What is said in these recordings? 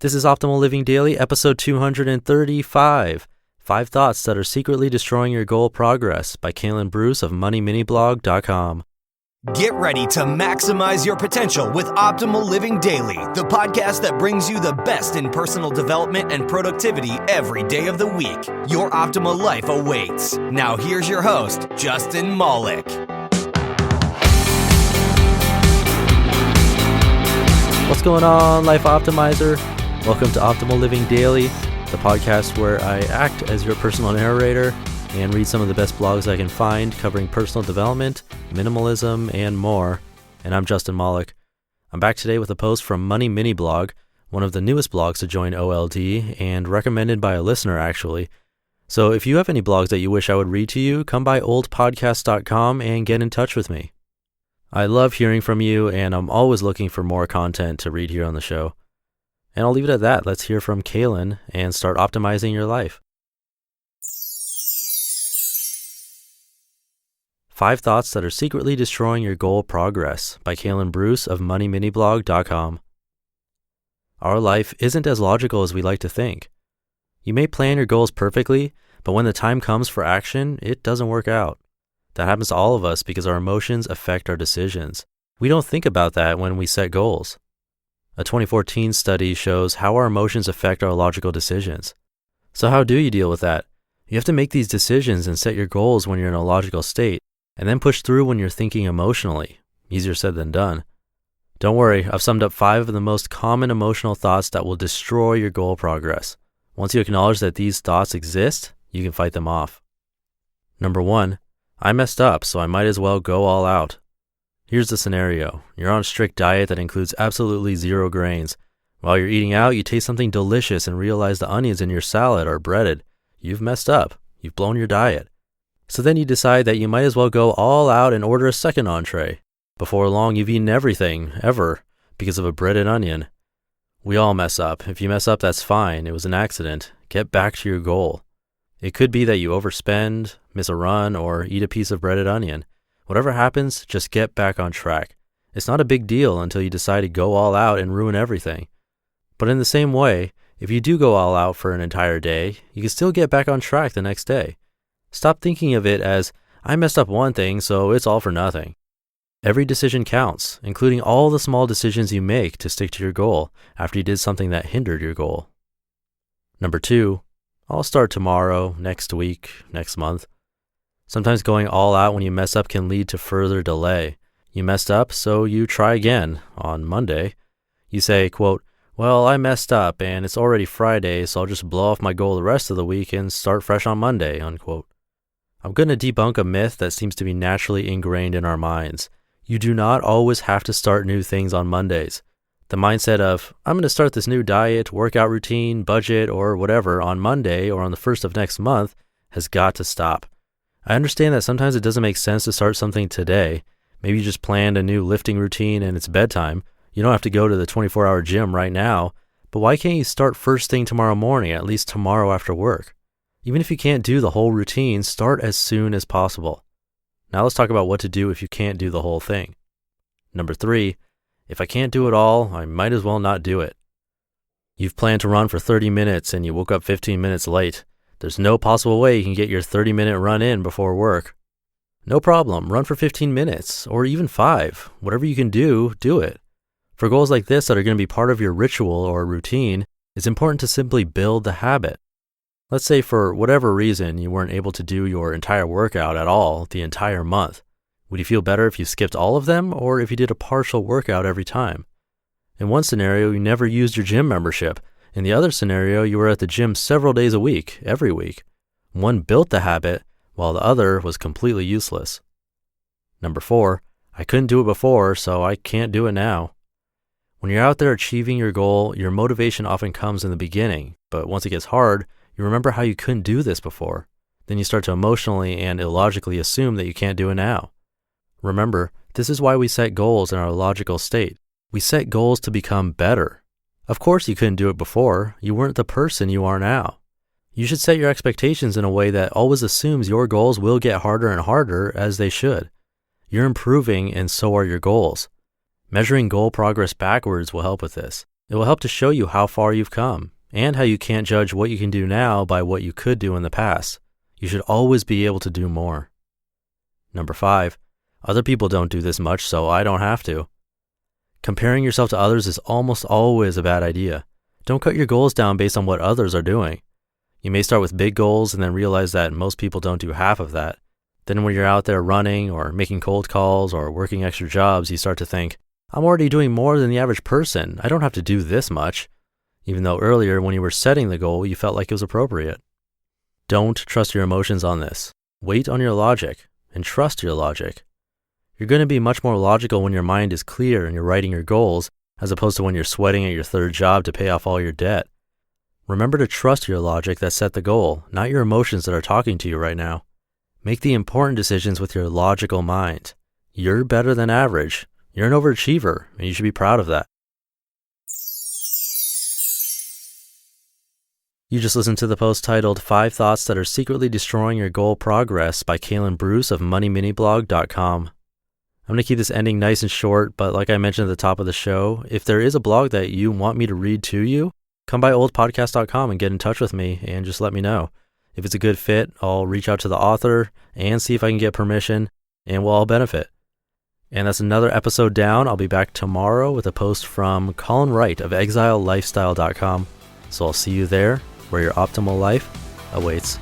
This is Optimal Living Daily, episode 235, 5 Thoughts That Are Secretly Destroying Your Goal Progress by Kalen Bruce of MoneyMiniBlog.com. Get ready to maximize your potential with Optimal Living Daily, the podcast that brings you the best in personal development and productivity every day of the week. Your optimal life awaits. Now here's your host, Justin Malik. What's going on, Life Optimizer? Welcome to Optimal Living Daily, the podcast where I act as your personal narrator and read some of the best blogs I can find covering personal development, minimalism, and more. And I'm Justin Malik. I'm back today with a post from MoneyMiniBlog, one of the newest blogs to join OLD and recommended by a listener, actually. So if you have any blogs that you wish I would read to you, come by oldpodcast.com and get in touch with me. I love hearing from you, and I'm always looking for more content to read here on the show. And I'll leave it at that. Let's hear from Kalen and start optimizing your life. 5 Thoughts That Are Secretly Destroying Your Goal Progress by Kalen Bruce of MoneyMiniBlog.com. Our life isn't as logical as we like to think. You may plan your goals perfectly, but when the time comes for action, it doesn't work out. That happens to all of us because our emotions affect our decisions. We don't think about that when we set goals. A 2014 study shows how our emotions affect our logical decisions. So how do you deal with that? You have to make these decisions and set your goals when you're in a logical state, and then push through when you're thinking emotionally. Easier said than done. Don't worry, I've summed up 5 of the most common emotional thoughts that will destroy your goal progress. Once you acknowledge that these thoughts exist, you can fight them off. Number 1, I messed up, so I might as well go all out. Here's the scenario. You're on a strict diet that includes absolutely 0 grains. While you're eating out, you taste something delicious and realize the onions in your salad are breaded. You've messed up. You've blown your diet. So then you decide that you might as well go all out and order a second entree. Before long, you've eaten everything, ever, because of a breaded onion. We all mess up. If you mess up, that's fine. It was an accident. Get back to your goal. It could be that you overspend, miss a run, or eat a piece of breaded onion. Whatever happens, just get back on track. It's not a big deal until you decide to go all out and ruin everything. But in the same way, if you do go all out for an entire day, you can still get back on track the next day. Stop thinking of it as, I messed up one thing, so it's all for nothing. Every decision counts, including all the small decisions you make to stick to your goal after you did something that hindered your goal. Number 2, I'll start tomorrow, next week, next month. Sometimes going all out when you mess up can lead to further delay. You messed up, so you try again on Monday. You say, quote, well, I messed up and it's already Friday, so I'll just blow off my goal the rest of the week and start fresh on Monday, unquote. I'm going to debunk a myth that seems to be naturally ingrained in our minds. You do not always have to start new things on Mondays. The mindset of, I'm going to start this new diet, workout routine, budget, or whatever on Monday or on the 1st of next month has got to stop. I understand that sometimes it doesn't make sense to start something today. Maybe you just planned a new lifting routine and it's bedtime. You don't have to go to the 24-hour gym right now, but why can't you start first thing tomorrow morning, at least tomorrow after work? Even if you can't do the whole routine, start as soon as possible. Now let's talk about what to do if you can't do the whole thing. Number 3, if I can't do it all, I might as well not do it. You've planned to run for 30 minutes and you woke up 15 minutes late. There's no possible way you can get your 30-minute run in before work. No problem, run for 15 minutes, or even 5. Whatever you can do, do it. For goals like this that are going to be part of your ritual or routine, it's important to simply build the habit. Let's say for whatever reason you weren't able to do your entire workout at all the entire month. Would you feel better if you skipped all of them, or if you did a partial workout every time? In one scenario, you never used your gym membership. In the other scenario, you were at the gym several days a week, every week. One built the habit, while the other was completely useless. Number 4, I couldn't do it before, so I can't do it now. When you're out there achieving your goal, your motivation often comes in the beginning, but once it gets hard, you remember how you couldn't do this before. Then you start to emotionally and illogically assume that you can't do it now. Remember, this is why we set goals in our logical state. We set goals to become better. Of course you couldn't do it before. You weren't the person you are now. You should set your expectations in a way that always assumes your goals will get harder and harder, as they should. You're improving and so are your goals. Measuring goal progress backwards will help with this. It will help to show you how far you've come and how you can't judge what you can do now by what you could do in the past. You should always be able to do more. Number 5, other people don't do this much, so I don't have to. Comparing yourself to others is almost always a bad idea. Don't cut your goals down based on what others are doing. You may start with big goals and then realize that most people don't do half of that. Then when you're out there running or making cold calls or working extra jobs, you start to think, I'm already doing more than the average person. I don't have to do this much. Even though earlier when you were setting the goal, you felt like it was appropriate. Don't trust your emotions on this. Wait on your logic and trust your logic. You're going to be much more logical when your mind is clear and you're writing your goals, as opposed to when you're sweating at your third job to pay off all your debt. Remember to trust your logic that set the goal, not your emotions that are talking to you right now. Make the important decisions with your logical mind. You're better than average. You're an overachiever, and you should be proud of that. You just listened to the post titled 5 Thoughts That Are Secretly Destroying Your Goal Progress by Kalen Bruce of MoneyMiniBlog.com. I'm going to keep this ending nice and short, but like I mentioned at the top of the show, if there is a blog that you want me to read to you, come by oldpodcast.com and get in touch with me and just let me know. If it's a good fit, I'll reach out to the author and see if I can get permission, and we'll all benefit. And that's another episode down. I'll be back tomorrow with a post from Colin Wright of exilelifestyle.com. So I'll see you there, where your optimal life awaits.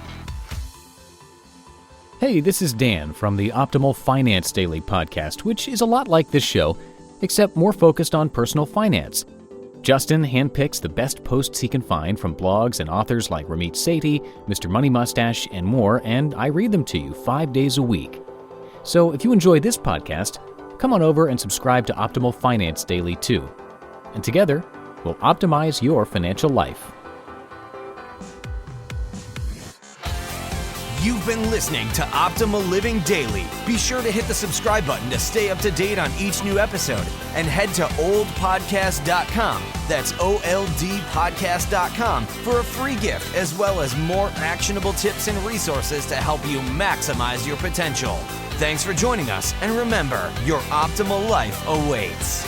Hey, this is Dan from the Optimal Finance Daily podcast, which is a lot like this show, except more focused on personal finance. Justin handpicks the best posts he can find from blogs and authors like Ramit Sethi, Mr. Money Mustache, and more, and I read them to you 5 days a week. So if you enjoy this podcast, come on over and subscribe to Optimal Finance Daily too. And together, we'll optimize your financial life. You've been listening to Optimal Living Daily. Be sure to hit the subscribe button to stay up to date on each new episode and head to oldpodcast.com. That's OLDpodcast.com for a free gift as well as more actionable tips and resources to help you maximize your potential. Thanks for joining us, and remember, your optimal life awaits.